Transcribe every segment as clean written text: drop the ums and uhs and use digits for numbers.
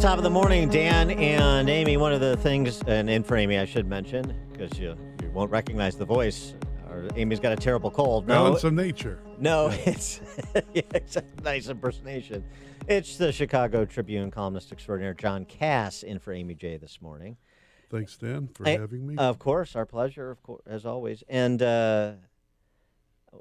Top of the morning, Dan and Amy. One of the things, and for Amy, I should mention, because you won't recognize the voice. Amy's got a terrible cold. Balance of nature. No, it's a nice impersonation. It's the Chicago Tribune columnist extraordinaire John Cass in for Amy J this morning. Thanks, Dan, for having me. Of course, our pleasure, of course, as always. And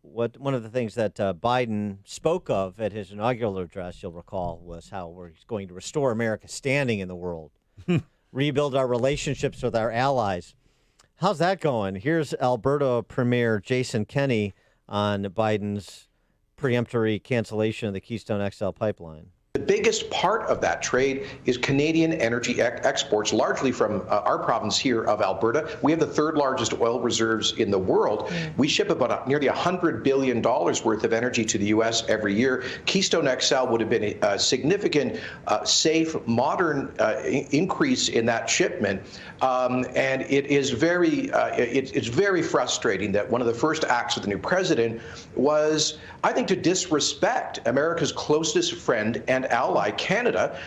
one of the things that Biden spoke of at his inaugural address, you'll recall, was how he's going to restore America's standing in the world, rebuild our relationships with our allies. How's that going? Here's Alberta Premier Jason Kenney on Biden's preemptory cancellation of the Keystone XL pipeline. The biggest part of that trade is Canadian energy exports, largely from our province here of Alberta. We have the third largest oil reserves in the world. We ship about nearly $100 billion worth of energy to the U.S. every year. Keystone XL would have been a significant, safe, modern increase in that shipment. And it is it's very frustrating that one of the first acts of the new president was, I think, to disrespect America's closest friend and ally, Canada,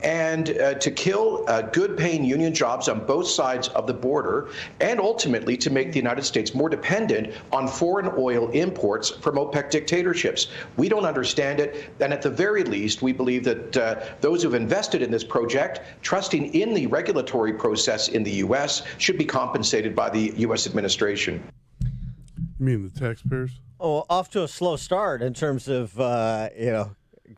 and to kill good-paying union jobs on both sides of the border, and ultimately to make the United States more dependent on foreign oil imports from OPEC dictatorships. We don't understand it, and at the very least, we believe that those who've invested in this project, trusting in the regulatory process in the U.S., should be compensated by the U.S. administration. You mean the taxpayers? Oh, off to a slow start in terms of,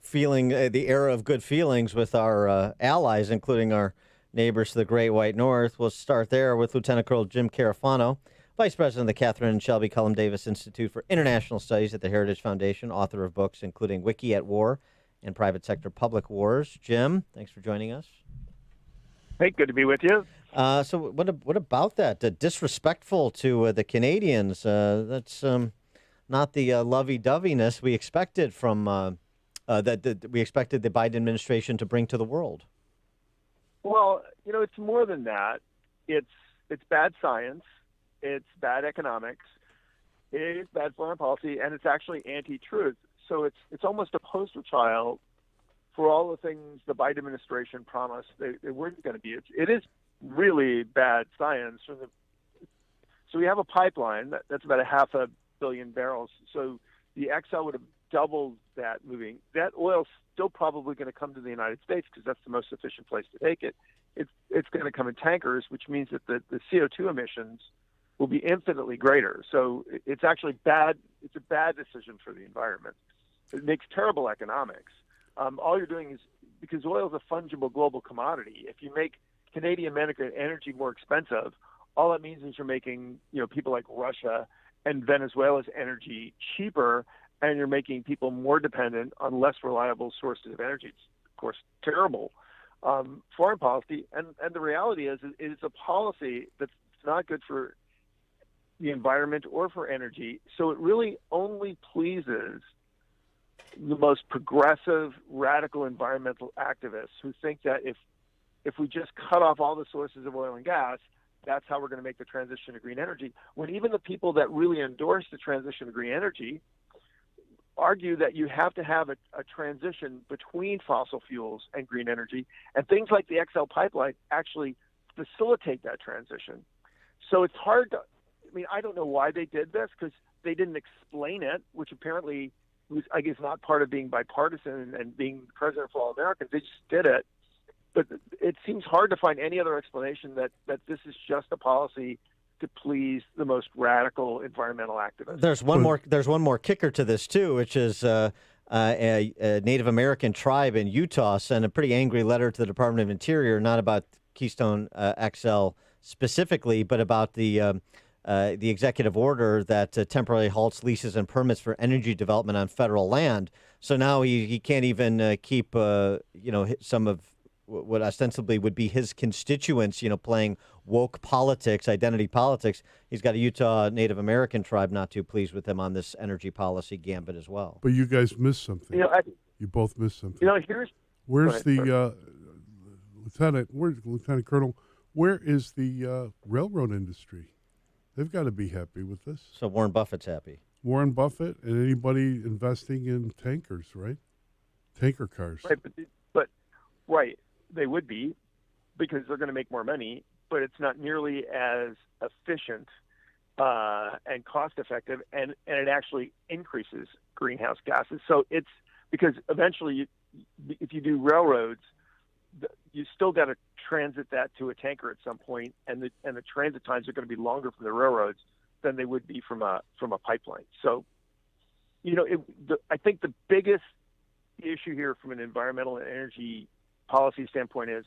feeling the era of good feelings with our allies, including our neighbors to the Great White North. We'll start there with Lieutenant Colonel Jim Carafano, Vice President of the Catherine and Shelby Cullum Davis Institute for International Studies at the Heritage Foundation, author of books including Wiki at War and Private Sector Public Wars. Jim, thanks for joining us. Hey, good to be with you. So what about that? Disrespectful to the Canadians. That's not the lovey-doveyness we expected from that we expected the Biden administration to bring to the world. Well, it's more than that. It's bad science. It's bad economics. It's bad foreign policy, and it's actually anti-truth. So it's almost a poster child for all the things the Biden administration promised they weren't going to be. It is really bad science. So we have a pipeline that's about 500 million barrels. So the XL would have doubled that moving. That oil's still probably going to come to the United States because that's the most efficient place to take it. It's going to come in tankers, which means that the CO2 emissions will be infinitely greater. So it's actually bad. It's a bad decision for the environment. It makes terrible economics. All you're doing is, because oil is a fungible global commodity, if you make Canadian energy more expensive, all that means is you're making people like Russia and Venezuela's energy cheaper, and you're making people more dependent on less reliable sources of energy. It's, of course, terrible foreign policy. And the reality is it's a policy that's not good for the environment or for energy. So it really only pleases the most progressive, radical environmental activists who think that if we just cut off all the sources of oil and gas, that's how we're going to make the transition to green energy. When even the people that really endorse the transition to green energy argue that you have to have a transition between fossil fuels and green energy, and things like the XL pipeline actually facilitate that transition. So it's hard to, I don't know why they did this, because they didn't explain it, which apparently was, I guess, not part of being bipartisan and being president for all Americans. They just did it. But it seems hard to find any other explanation that this is just a policy to please the most radical environmental activists. There's one more kicker to this too, which is a Native American tribe in Utah sent a pretty angry letter to the Department of Interior, not about Keystone XL specifically, but about the executive order that temporarily halts leases and permits for energy development on federal land. So now he can't even keep some of what ostensibly would be his constituents, playing woke politics, identity politics. He's got a Utah Native American tribe not too pleased with him on this energy policy gambit as well. But you guys missed something. You both missed something. Where's the Lieutenant Colonel? Where is the railroad industry? They've got to be happy with this. So Warren Buffett's happy. Warren Buffett and anybody investing in tankers, right? Tanker cars. Right, but right. they would be, because they're going to make more money, but it's not nearly as efficient and cost effective, and it actually increases greenhouse gases. So it's because eventually, if you do railroads, you still got to transit that to a tanker at some point, and the transit times are going to be longer from the railroads than they would be from a pipeline. So, I think the biggest issue here from an environmental and energy policy standpoint is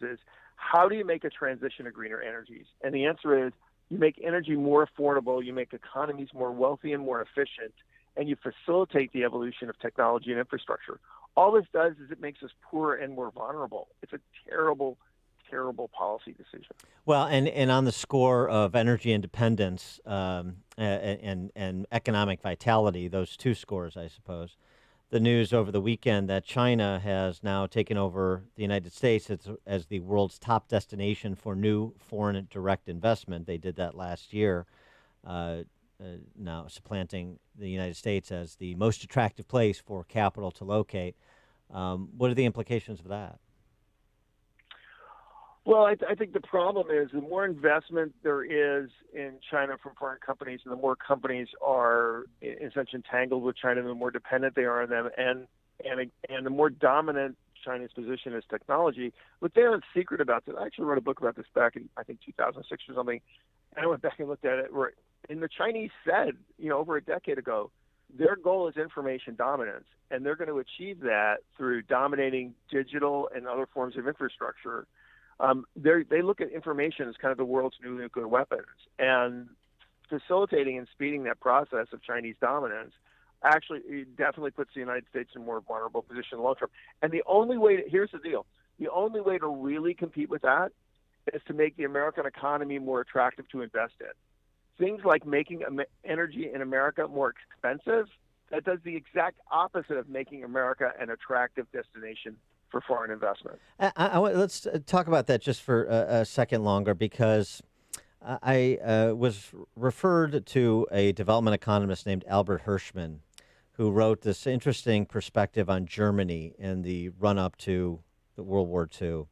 how do you make a transition to greener energies? And the answer is you make energy more affordable, you make economies more wealthy and more efficient, and you facilitate the evolution of technology and infrastructure. All this does is it makes us poorer and more vulnerable. It's a terrible, terrible policy decision. Well, and on the score of energy independence and economic vitality, those two scores, I suppose, the news over the weekend that China has now taken over the United States as the world's top destination for new foreign direct investment. They did that last year, now supplanting the United States as the most attractive place for capital to locate. What are the implications of that? Well, I think the problem is the more investment there is in China from foreign companies, and the more companies are in such entangled with China, the more dependent they are on them, and the more dominant China's position is technology. What they're in secret about this, I actually wrote a book about this back in, I think, 2006 or something, and I went back and looked at it, and the Chinese said, over a decade ago, their goal is information dominance, and they're going to achieve that through dominating digital and other forms of infrastructure. They look at information as kind of the world's new nuclear weapons, and facilitating and speeding that process of Chinese dominance actually definitely puts the United States in a more vulnerable position long term. And here's the deal, the only way to really compete with that is to make the American economy more attractive to invest in. Things like making energy in America more expensive, that does the exact opposite of making America an attractive destination for foreign investment. Let's talk about that just for a second longer, because I was referred to a development economist named Albert Hirschman, who wrote this interesting perspective on Germany in the run-up to World War II.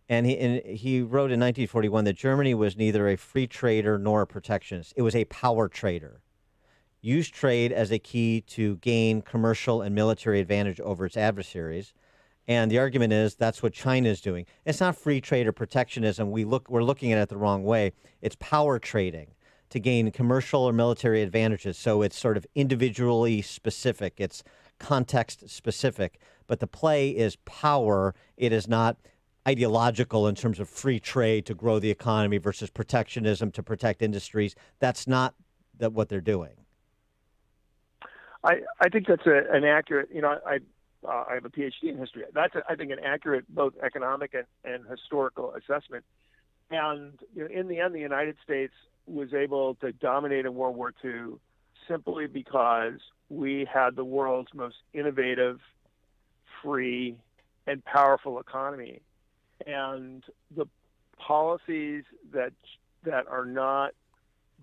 And he wrote in 1941 that Germany was neither a free trader nor a protectionist. It was a power trader. Used trade as a key to gain commercial and military advantage over its adversaries. And the argument is that's what China is doing. It's not free trade or protectionism. We're looking at it the wrong way. It's power trading to gain commercial or military advantages. So it's sort of individually specific. It's context specific. But the play is power. It is not ideological in terms of free trade to grow the economy versus protectionism to protect industries. That's not what they're doing. I think that's an accurate, I have a PhD in history. That's, I think, an accurate both economic and historical assessment. And in the end, the United States was able to dominate in World War II simply because we had the world's most innovative, free, and powerful economy. And the policies that are not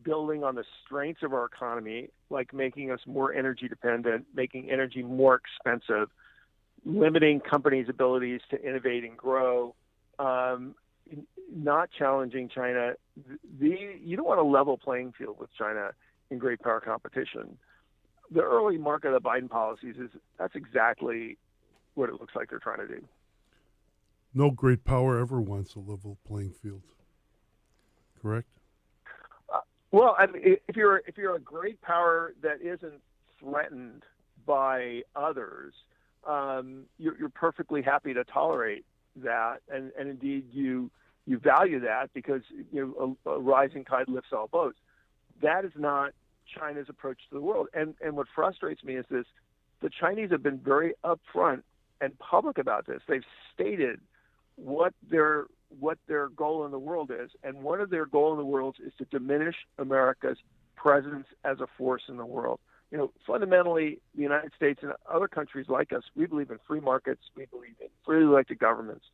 building on the strengths of our economy, like making us more energy dependent, making energy more expensive, limiting companies' abilities to innovate and grow, not challenging China. You don't want a level playing field with China in great power competition. The early mark of the Biden policies that's exactly what it looks like they're trying to do. No great power ever wants a level playing field. Correct? Well, I mean, if you're a great power that isn't threatened by others, you're perfectly happy to tolerate that, and indeed you value that because a rising tide lifts all boats. That is not China's approach to the world, and what frustrates me is this: the Chinese have been very upfront and public about this. They've stated what their goal in the world is, and one of their goal in the world is to diminish America's presence as a force in the world. Fundamentally, the United States and other countries like us, we believe in free markets, we believe in freely elected governments,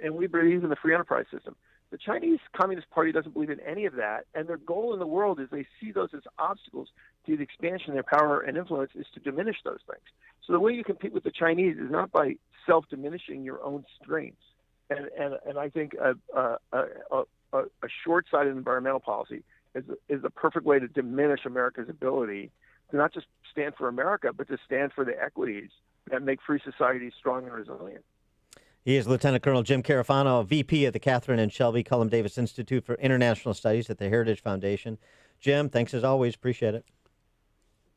and we believe in the free enterprise system. The Chinese Communist Party doesn't believe in any of that, and their goal in the world is they see those as obstacles to the expansion of their power and influence is to diminish those things. So the way you compete with the Chinese is not by self-diminishing your own strengths. And I think a short-sighted environmental policy is a perfect way to diminish America's ability to not just stand for America, but to stand for the equities that make free societies strong and resilient. He is Lieutenant Colonel Jim Carafano, VP of the Catherine and Shelby Cullum Davis Institute for International Studies at the Heritage Foundation. Jim, thanks as always. Appreciate it.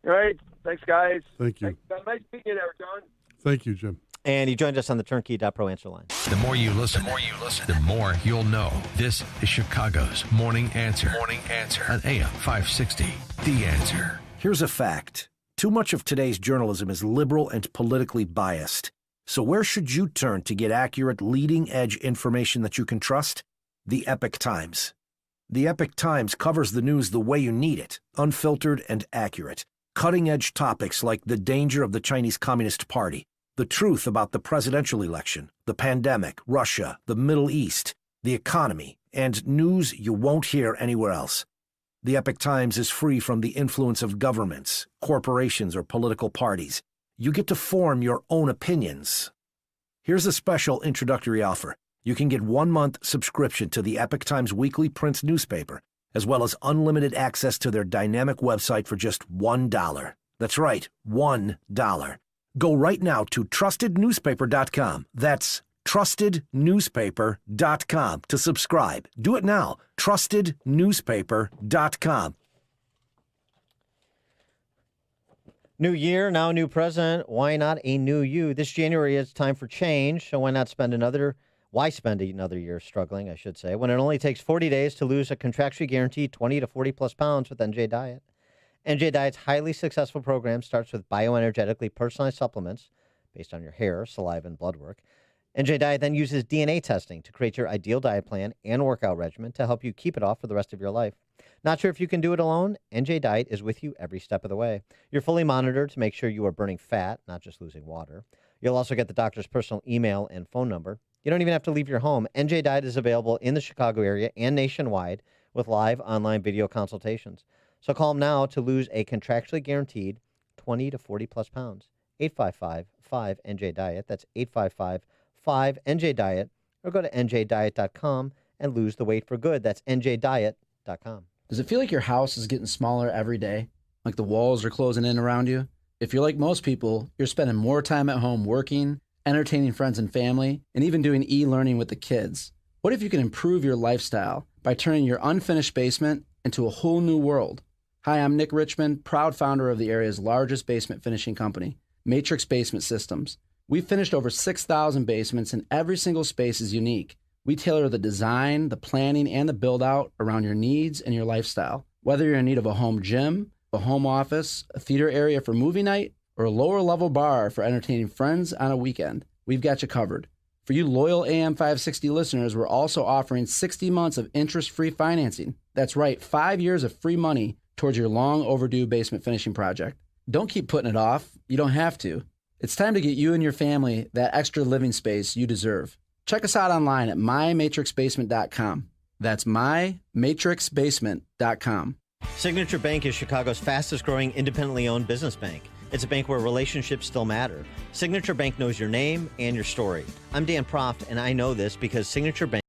All right. Thanks, guys. Thank you. Nice meeting you there, John. Thank you, Jim. And he joined us on the Turnkey.pro answer line. The more you listen, the more you'll know. This is Chicago's Morning Answer. On AM 560. The Answer. Here's a fact. Too much of today's journalism is liberal and politically biased. So where should you turn to get accurate, leading-edge information that you can trust? The Epoch Times. The Epoch Times covers the news the way you need it, unfiltered and accurate. Cutting-edge topics like the danger of the Chinese Communist Party, the truth about the presidential election, the pandemic, Russia, the Middle East, the economy, and news you won't hear anywhere else. The Epoch Times is free from the influence of governments, corporations, or political parties. You get to form your own opinions. Here's a special introductory offer. You can get 1-month subscription to the Epoch Times weekly print newspaper, as well as unlimited access to their dynamic website for just $1. That's right, $1. Go right now to trustednewspaper.com. That's trustednewspaper.com to subscribe. Do it now. trustednewspaper.com. New year, now new president. Why not a new you? This January it's time for change, so why spend another year struggling, I should say, when it only takes 40 days to lose a contractually guaranteed 20 to 40 plus pounds with NJ Diet. NJ Diet's highly successful program starts with bioenergetically personalized supplements based on your hair, saliva, and blood work. NJ Diet then uses DNA testing to create your ideal diet plan and workout regimen to help you keep it off for the rest of your life. Not sure if you can do it alone? NJ Diet is with you every step of the way. You're fully monitored to make sure you are burning fat, not just losing water. You'll also get the doctor's personal email and phone number. You don't even have to leave your home. NJ Diet is available in the Chicago area and nationwide with live online video consultations. So call them now to lose a contractually guaranteed 20 to 40 plus pounds. 855-5NJ-DIET. That's 855-5NJ-DIET. Or go to njdiet.com and lose the weight for good. That's njdiet.com. Does it feel like your house is getting smaller every day? Like the walls are closing in around you? If you're like most people, you're spending more time at home working, entertaining friends and family, and even doing e-learning with the kids. What if you can improve your lifestyle by turning your unfinished basement into a whole new world? Hi, I'm Nick Richmond, proud founder of the area's largest basement finishing company, Matrix Basement Systems. We've finished over 6,000 basements, and every single space is unique. We tailor the design, the planning, and the build-out around your needs and your lifestyle. Whether you're in need of a home gym, a home office, a theater area for movie night, or a lower-level bar for entertaining friends on a weekend, we've got you covered. For you loyal AM 560 listeners, we're also offering 60 months of interest-free financing. That's right, 5 years of free money towards your long overdue basement finishing project. Don't keep putting it off. You don't have to. It's time to get you and your family that extra living space you deserve. Check us out online at mymatrixbasement.com. That's mymatrixbasement.com. Signature Bank is Chicago's fastest growing independently owned business bank. It's a bank where relationships still matter. Signature Bank knows your name and your story. I'm Dan Proft, and I know this because Signature Bank